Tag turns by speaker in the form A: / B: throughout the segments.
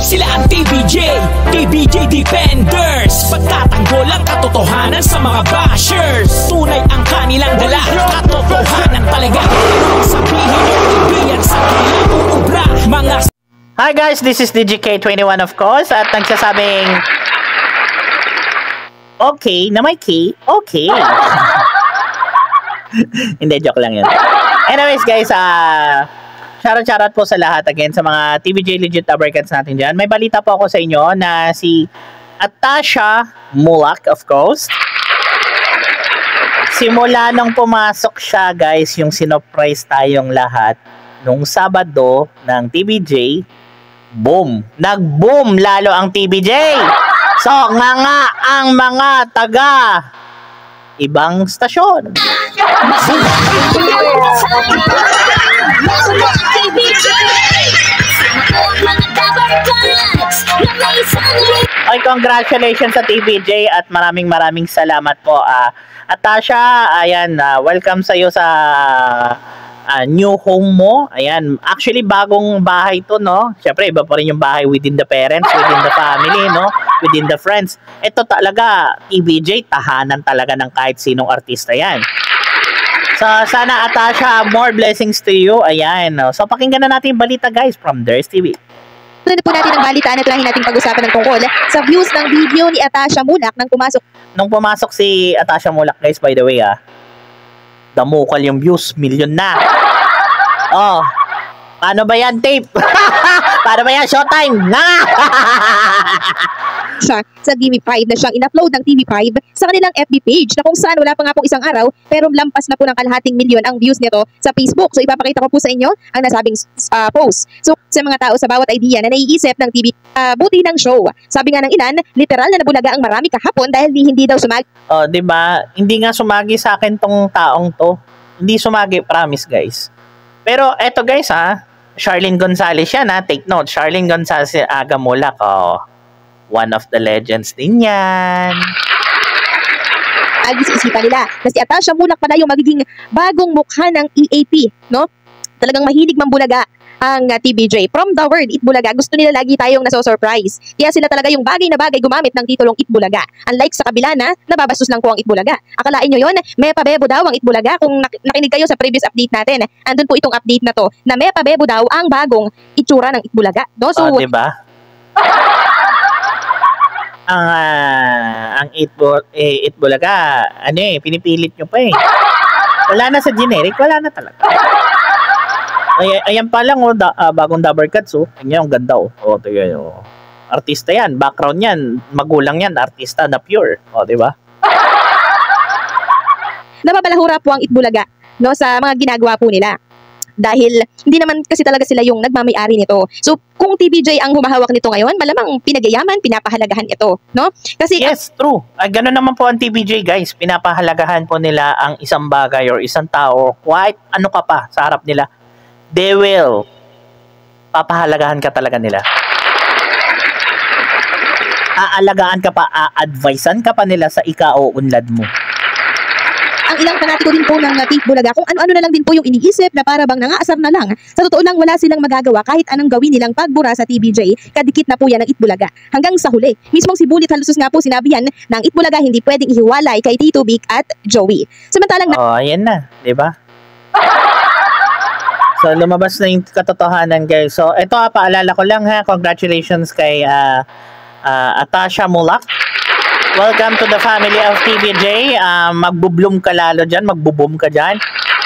A: Sila ang TBJ Defenders. Pagtatanggol ang katotohanan sa mga bashers. Tunay ang kanilang dala, katotohanan talaga. Sabihin nyo, ibiyan sa kanilang ubra.
B: Hi guys, this is DGK21 of course. At nagsasabing okay na may key, okay. Hindi, joke lang yun. Anyways guys, shoutout po sa lahat again sa mga TBJ legit Tabercats natin dyan. May balita po ako sa inyo na si Atasha Mulak of course. Simula nung pumasok siya guys, yung sinurprise tayong lahat nung Sabado ng TBJ, boom! Nag-boom lalo ang TBJ! So, nga ang mga taga ibang stasyon. Ay, congratulations sa TBJ at maraming salamat po. Atasha, ayan, welcome sa iyo sa new home mo. Ayan, actually bagong bahay to, no? Syempre iba pa rin yung bahay within the parents, within the family, no? Within the friends. Ito talaga, TBJ, tahanan talaga ng kahit sinong artista yan. So, sana Atasha, more blessings to you. Ayan. So, pakinggan na natin yung balita guys from Ders TV.
C: Tuloy po natin ang balitaan at lahin natin pag-usapan ng tungkol sa views ng video ni Atasha Mulak nang pumasok. Nung
B: pumasok si Atasha Mulak guys, by the way, damukal yung views, million na. Oh, paano ba yan, tape? Paano ba yan, showtime?
C: Siya sa TV5 na siyang in-upload ng TV5 sa kanilang FB page na kung saan wala pa nga pong isang araw pero lampas na po ng kalahating milyon ang views nito sa Facebook. So ipapakita ko po sa inyo ang nasabing post. So sa mga tao sa bawat idea na naiisip ng TV, buti ng show. Sabi nga ng ilan, literal na nabulaga ang marami kahapon dahil hindi daw sumagi.
B: Oh, di ba? Hindi nga sumagi sa akin tong taong to. Hindi sumagi, promise guys. Pero eto guys Charlene Gonzalez yan take note. Charlene Gonzalez Aga Mulak, one of the legends din yan.
C: Agis isipan nila na si Atasha Mulak pala yung magiging bagong mukha ng EAP, no? Talagang mahilig mambulaga ang TBJ. From the word Itbulaga, gusto nila lagi tayong naso-surprise. Kaya sila talaga yung bagay na bagay gumamit ng titulong Itbulaga. Unlike sa kabila na nababastos lang po ang Itbulaga. Akalain nyo yun, may pabebo daw ang Itbulaga. Kung nakinig kayo sa previous update natin, andun po itong update na to, na may pabebo daw ang bagong itsura ng Itbulaga. No? So,
B: diba? Ang Itbulaga, pinipilit nyo pa Wala na sa generic, wala na talaga. Ayan pa lang, bagong Tabercats, Ayan, ang ganda, tignan nyo. Artista yan, background yan, magulang yan, artista na pure, diba?
C: Nababalahura po ang Itbulaga, no, sa mga ginagawa po nila. Dahil hindi naman kasi talaga sila yung nagmamay-ari nito. So, kung TBJ ang humahawak nito ngayon, malamang pinagayaman, pinapahalagahan ito, no? Kasi
B: yes, true. Ganun naman po ang TBJ, guys. Pinapahalagahan po nila ang isang bagay or isang tao, kahit ano ka pa sa harap nila. They will papahalagahan ka talaga nila. Aalagaan ka pa, a-advisean ka pa nila sa ika-uunlad mo.
C: Ang ilang fanatiko din po ng Itbulaga, kung ano-ano na lang din po yung iniisip na para bang nangaasar na lang. Sa totoo lang, wala silang magagawa kahit anong gawin nilang pagbura sa TBJ. Kadikit na po yan ng Itbulaga. Hanggang sa huli, mismong si Bullet Halusos nga po sinabi yan ng Itbulaga hindi pwedeng ihiwalay kay Tito Vic at Joey. Samantalang
B: ayan na, di ba? So, lumabas na yung katotohanan, guys. So, ito paalala ko lang congratulations kay Atasha Mulak. Welcome to the family of TBJ. Magbo-bloom ka lalo dyan, magbo-boom ka dyan.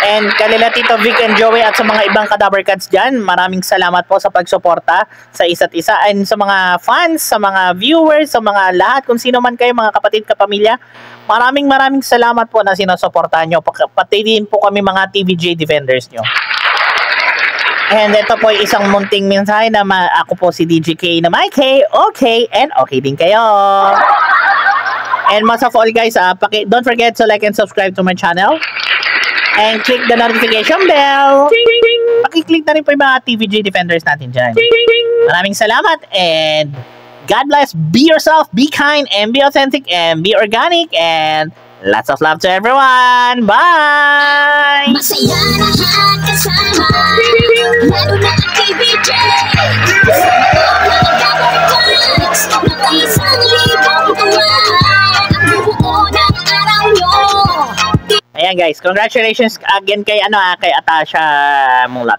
B: And kanila Tito Vic and Joey at sa mga ibang Tabercats dyan, maraming salamat po sa pagsuporta sa isa't isa. And sa mga fans, sa mga viewers, sa mga lahat, kung sino man kayo, mga kapatid, kapamilya, maraming salamat po na sinusuportahan nyo. Pati din po kami mga TBJ defenders nyo. And ito po isang munting mensahe na ako po si DGK na Mike, okay, and okay din kayo. And most of all guys, don't forget to like and subscribe to my channel. And click the notification bell. Paki-click na rin po yung mga TBJ defenders natin dyan. Maraming salamat and God bless. Be yourself, be kind, and be authentic, and be organic, and lots of love to everyone. Bye!
D: Masaya lahat kasama, lalo na ang TBJ.
B: Ayan guys, congratulations again kay kay Atasha Mulak.